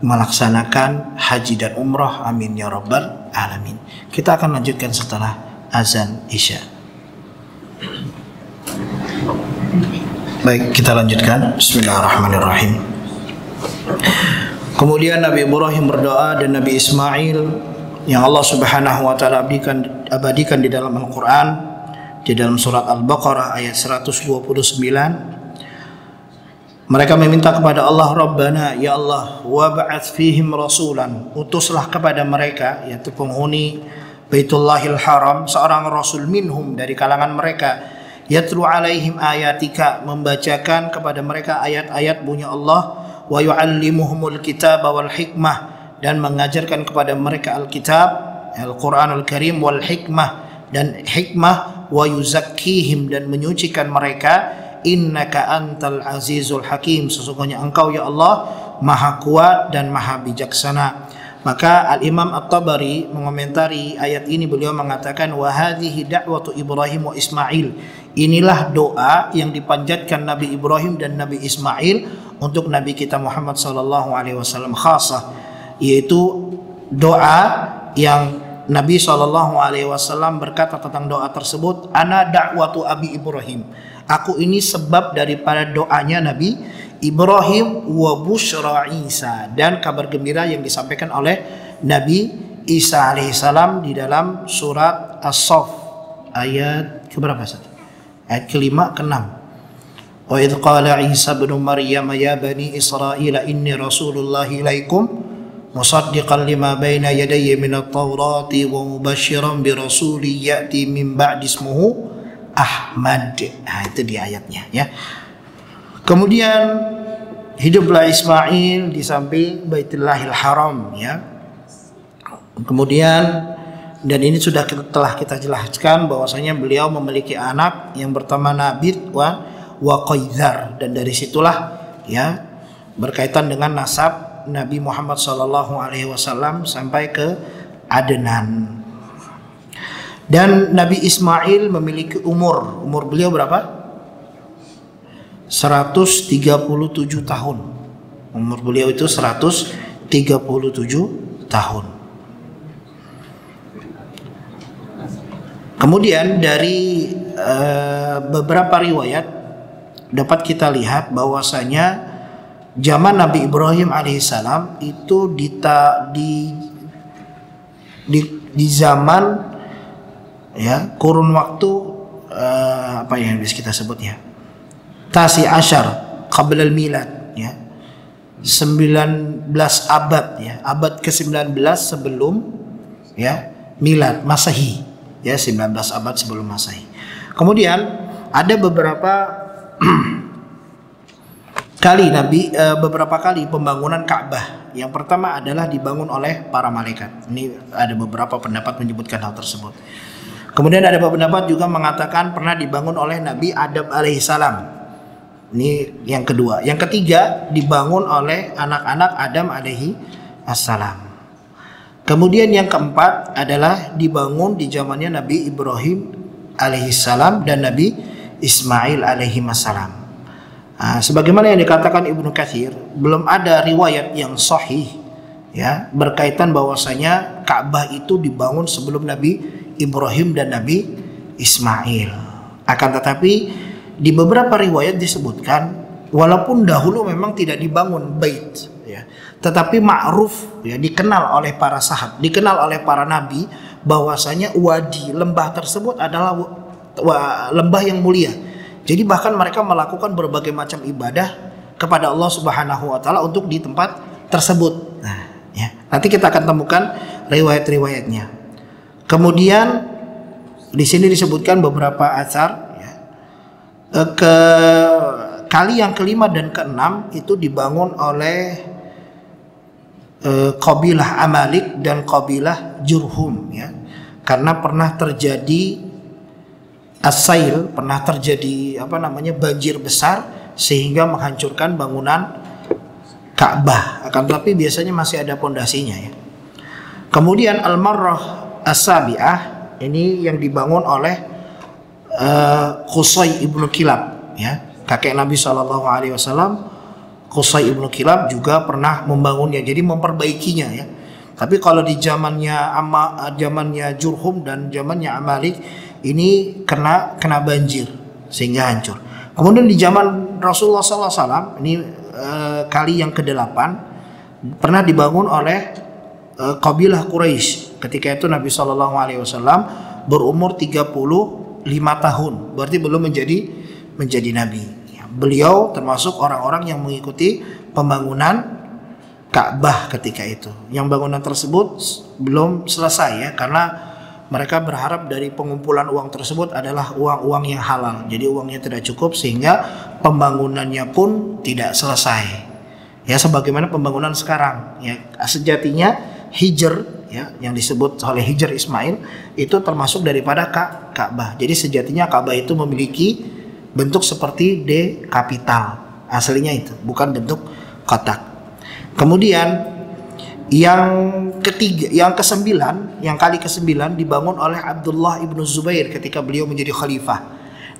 Speaker 2: melaksanakan haji dan umrah. Amin ya rabbal alamin. Kita akan lanjutkan setelah azan Isya. Baik, kita lanjutkan. Bismillahirrahmanirrahim. Kemudian Nabi Ibrahim berdoa dan Nabi Ismail yang Allah Subhanahu wa taala abadikan di dalam Al-Qur'an, di dalam surat Al-Baqarah ayat 129. Mereka meminta kepada Allah, Rabbana, ya Allah, wab'ats fihim rasulan, utuslah kepada mereka, yaitu penghuni Baitullahil Haram, seorang rasul minhum, dari kalangan mereka, yatlu alaihim ayatika, membacakan kepada mereka ayat-ayat bunyi Allah, wa yu'allimuhumul kitaba wal hikmah, dan mengajarkan kepada mereka Alkitab, Al-Quranul Karim, wal hikmah, dan hikmah, wa yuzakkihim, dan menyucikan mereka, innaka antal azizul hakim, sesungguhnya engkau ya Allah maha kuat dan maha bijaksana. Maka Al-Imam At-Tabari mengomentari ayat ini, beliau mengatakan, wa hadhihi da'watu Ibrahim wa Ismail, inilah doa yang dipanjatkan Nabi Ibrahim dan Nabi Ismail untuk Nabi kita Muhammad sallallahu alaihi wasallam khasah, yaitu doa yang Nabi sallallahu alaihi wasallam berkata tentang doa tersebut, ana da'watu Abi Ibrahim, aku ini sebab daripada doanya Nabi Ibrahim, wa busyra Isa, dan kabar gembira yang disampaikan oleh Nabi Isa alaihissalam di dalam surat As-Saff ayat keberapa? Ayat ke-5 ke-6. Wa idh qala Isa ibn Maryam ya bani Israil inni rasulullah ilaikum musaddiqan lima baina yadayya minat taurati wa mubashiran bi rasuli ya'ti min ba'di ismuhu Ahmad. Nah, itu di ayatnya, ya. Kemudian hiduplah Ismail di samping Baitullahil Haram, ya. Kemudian, dan ini telah kita jelaskan bahwasanya beliau memiliki anak yang bernama Nabit wa Qaizar, dan dari situlah, ya, berkaitan dengan nasab Nabi Muhammad sallallahu alaihi wasallam sampai ke Adnan. Dan Nabi Ismail memiliki umur beliau berapa? 137 tahun. Umur beliau itu 137 tahun. Kemudian dari beberapa riwayat dapat kita lihat bahwasanya zaman Nabi Ibrahim alaihissalam itu di zaman ya kurun waktu apa yang bisa kita sebut ya Tasi Ashar qabla al-milad ya 19 abad ya, abad ke-19 sebelum ya milad Masehi ya, 19 abad sebelum Masehi. Kemudian ada beberapa beberapa kali pembangunan Ka'bah. Yang pertama adalah dibangun oleh para malaikat. Ini ada beberapa pendapat menyebutkan hal tersebut. Kemudian ada beberapa pendapat juga mengatakan pernah dibangun oleh Nabi Adam alaihissalam. Ini yang kedua. Yang ketiga dibangun oleh anak-anak Adam alaihi assalam. Kemudian yang keempat adalah dibangun di zamannya Nabi Ibrahim alaihissalam dan Nabi Ismail alaihi assalam. Sebagaimana yang dikatakan Ibnu Katsir, belum ada riwayat yang sahih ya berkaitan bahwasanya Ka'bah itu dibangun sebelum Nabi Ibrahim dan Nabi Ismail. Akan tetapi di beberapa riwayat disebutkan walaupun dahulu memang tidak dibangun bait ya, tetapi ma'ruf ya, dikenal oleh para sahabat, dikenal oleh para nabi bahwasanya wadi lembah tersebut adalah lembah yang mulia. Jadi bahkan mereka melakukan berbagai macam ibadah kepada Allah Subhanahu wa taala untuk di tempat tersebut. Nah, ya. Nanti kita akan temukan riwayat-riwayatnya. Kemudian di sini disebutkan beberapa atsar kali yang kelima dan keenam itu dibangun oleh kabilah Amalik dan kabilah Jurhum ya, karena pernah terjadi asail, pernah terjadi banjir besar sehingga menghancurkan bangunan Ka'bah. Akan tetapi biasanya masih ada pondasinya ya. Kemudian Al-Marrah As-Sabi'ah ini yang dibangun oleh Qusay ibnu Kilab ya, kakek Nabi SAW. Qusay ibnu Kilab juga pernah membangunnya, jadi memperbaikinya ya. Tapi kalau di zamannya Jurhum dan zamannya Amalik ini kena banjir sehingga hancur. Kemudian di zaman Rasulullah SAW ini kali yang ke-8 pernah dibangun oleh kabilah Quraisy. Ketika itu Nabi SAW berumur 35 tahun, berarti belum menjadi nabi. Beliau termasuk orang-orang yang mengikuti pembangunan Ka'bah ketika itu. Yang bangunan tersebut belum selesai ya, karena mereka berharap dari pengumpulan uang tersebut adalah uang-uang yang halal. Jadi uangnya tidak cukup sehingga pembangunannya pun tidak selesai. Ya sebagaimana pembangunan sekarang ya, sejatinya Hijr ya, yang disebut oleh Hijr Ismail itu termasuk daripada Ka'bah. Jadi sejatinya Ka'bah itu memiliki bentuk seperti D kapital. Aslinya itu, bukan bentuk kotak. Kemudian yang ketiga, yang kali ke-9 dibangun oleh Abdullah ibnu Zubair ketika beliau menjadi khalifah.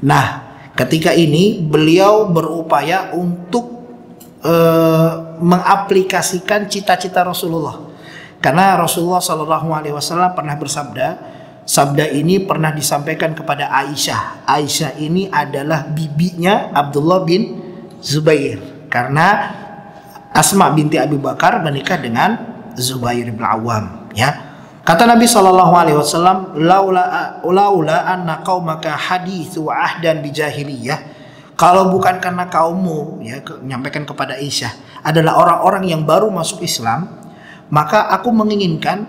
Speaker 2: Nah, ketika ini beliau berupaya untuk mengaplikasikan cita-cita Rasulullah. Karena Rasulullah SAW pernah bersabda, sabda ini pernah disampaikan kepada Aisyah. Aisyah ini adalah bibinya Abdullah bin Zubair, karena Asma binti Abi Bakar menikah dengan Zubair bin Awam. Ya, kata Nabi SAW, laula anna qaumaka hadithu ahdan bijahiliyah. Kalau bukan karena kaummu, ya, menyampaikan kepada Aisyah, adalah orang-orang yang baru masuk Islam, maka aku menginginkan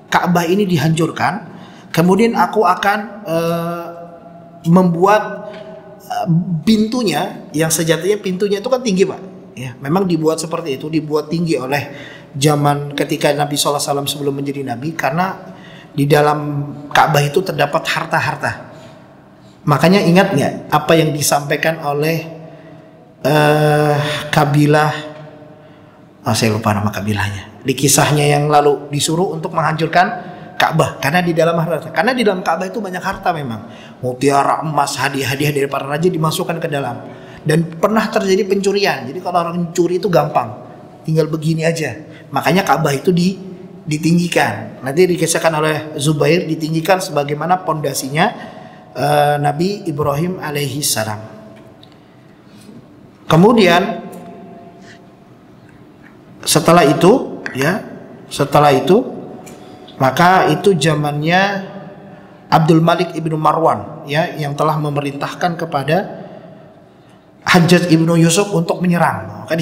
Speaker 2: Ka'bah ini dihancurkan. Kemudian aku akan membuat pintunya, yang sejatinya pintunya itu kan tinggi Pak ya, memang dibuat seperti itu, dibuat tinggi oleh zaman ketika Nabi SAW sebelum menjadi Nabi, karena di dalam Ka'bah itu terdapat harta-harta. Makanya ingat nggak apa yang disampaikan oleh kabilah, saya lupa nama kabilahnya, di kisahnya yang lalu disuruh untuk menghancurkan Ka'bah karena di dalam harta. Karena di dalam Ka'bah itu banyak harta memang, mutiara, emas, hadiah-hadiah dari para raja dimasukkan ke dalam. Dan pernah terjadi pencurian. Jadi kalau orang curi itu gampang tinggal begini aja. Makanya Ka'bah itu ditinggikan. Nanti dikisahkan oleh Zubair, ditinggikan sebagaimana pondasinya Nabi Ibrahim alaihi salam. Kemudian setelah itu maka itu zamannya Abdul Malik ibnu Marwan, ya, yang telah memerintahkan kepada Hajjaj ibnu Yusuf untuk menyerang. Maka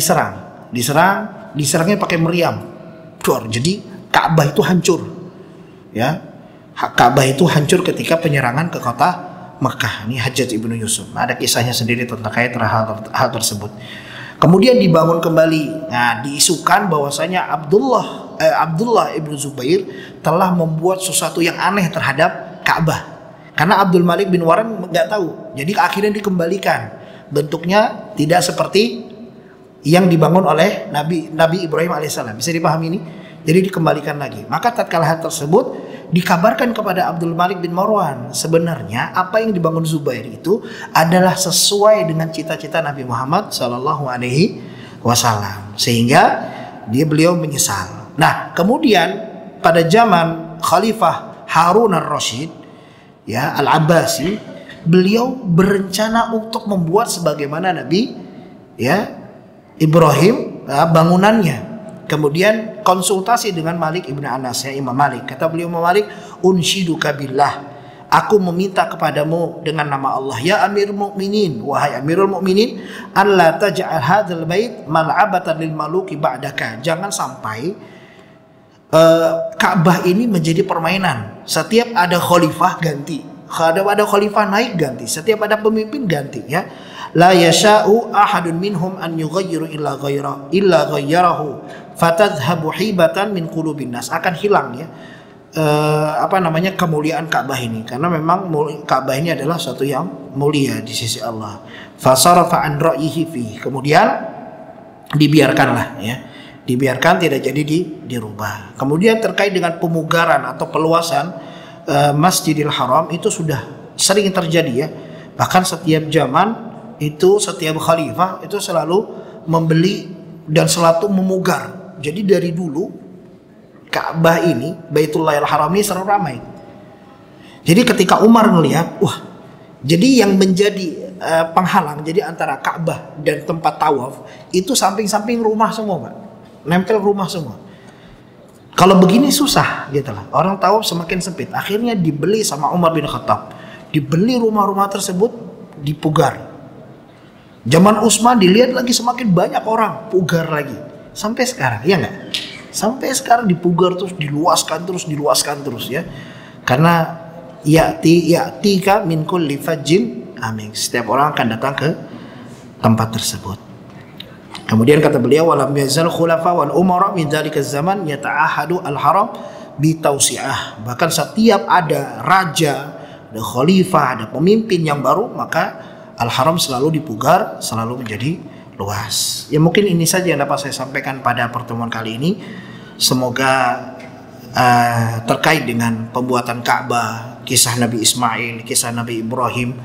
Speaker 2: diserangnya pakai meriam. Jadi Ka'bah itu hancur, ya. Ka'bah itu hancur ketika penyerangan ke kota Mekah. Ini Hajjaj ibnu Yusuf. Ada kisahnya sendiri tentang hal tersebut. Kemudian dibangun kembali. Nah, diisukan bahwasanya Abdullah ibnu Zubair telah membuat sesuatu yang aneh terhadap Ka'bah. Karena Abdul Malik bin Marwan nggak tahu. Jadi akhirnya dikembalikan. Bentuknya tidak seperti yang dibangun oleh Nabi Ibrahim alaihissalam. Bisa dipahami ini? Jadi dikembalikan lagi. Maka tatkala hal tersebut dikabarkan kepada Abdul Malik bin Marwan, sebenarnya apa yang dibangun Zubair itu adalah sesuai dengan cita-cita Nabi Muhammad Sallallahu Alaihi Wasallam, sehingga beliau menyesal. Nah, kemudian pada zaman Khalifah Harun ar-Rasyid, ya, Al-Abbasi, beliau berencana untuk membuat sebagaimana Nabi, ya, Ibrahim, bangunannya. Kemudian konsultasi dengan Malik ibn Anas, ya, Imam Malik. Kata beliau, Imam Malik, unsyiduka billah, aku meminta kepadamu dengan nama Allah, ya Amirul Mukminin, wahai Amirul Mukminin, alla taj'al hadzal bait mal'abatan lil maluki ba'daka. Jangan sampai Ka'bah ini menjadi permainan. Setiap ada khalifah ganti, ada khalifah naik ganti, setiap ada pemimpin ganti, ya. La yasha'u ahadun minhum an yughayyiru illa ghayyarahu fatadhhabu hibatan min qulubin nas. Akan hilang, ya, kemuliaan Ka'bah ini, karena memang Ka'bah ini adalah suatu yang mulia di sisi Allah. Fasarafa an ra'yihi fi. Kemudian dibiarkanlah, ya. Dibiarkan, tidak jadi dirubah. Kemudian terkait dengan pemugaran atau peluasan Masjidil Haram itu sudah sering terjadi, ya. Bahkan setiap zaman itu, setiap khalifah itu selalu membeli dan selalu memugar. Jadi dari dulu Ka'bah ini, Baitullahil Haram ini selalu ramai. Jadi ketika Umar melihat, wah, jadi yang menjadi penghalang jadi antara Ka'bah dan tempat tawaf itu samping-samping rumah semua, Pak. Nempel rumah semua. Kalau begini susah, gitu lah. Orang tawaf semakin sempit. Akhirnya dibeli sama Umar bin Khattab. Dibeli rumah-rumah tersebut, dipugar. Zaman Utsman dilihat lagi semakin banyak orang, pugar lagi. Sampai sekarang, ya nggak? Sampai sekarang dipugar terus, diluaskan terus, ya. Karena ya'tika min kulli fajjin amin. Setiap orang akan datang ke tempat tersebut. Kemudian kata beliau, walam yazal khulafa wal umara min dzalika zaman yata'ahadu al-haram bi tausi'ah. Bahkan setiap ada raja, ada khalifah, ada pemimpin yang baru, maka Al-Haram selalu dipugar, selalu menjadi luas. Ya, mungkin ini saja yang dapat saya sampaikan pada pertemuan kali ini. Semoga terkait dengan pembuatan Ka'bah, kisah Nabi Ismail, kisah Nabi Ibrahim,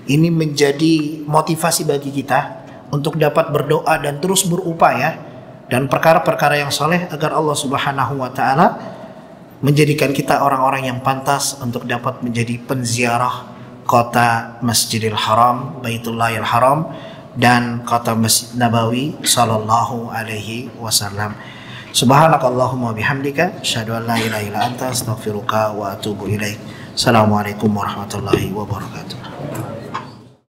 Speaker 2: ini menjadi motivasi bagi kita untuk dapat berdoa dan terus berupaya dan perkara-perkara yang soleh agar Allah Subhanahu wa Ta'ala menjadikan kita orang-orang yang pantas untuk dapat menjadi penziarah kota Masjidil Haram, Baitullahil Haram, dan kota Masjid Nabawi Sallallahu Alaihi Wasallam. Subhanakallahumma bihamdika, asyhadu an la ilaha illa anta, astaghfiruka wa atubu ilaik. Assalamualaikum warahmatullahi wabarakatuh.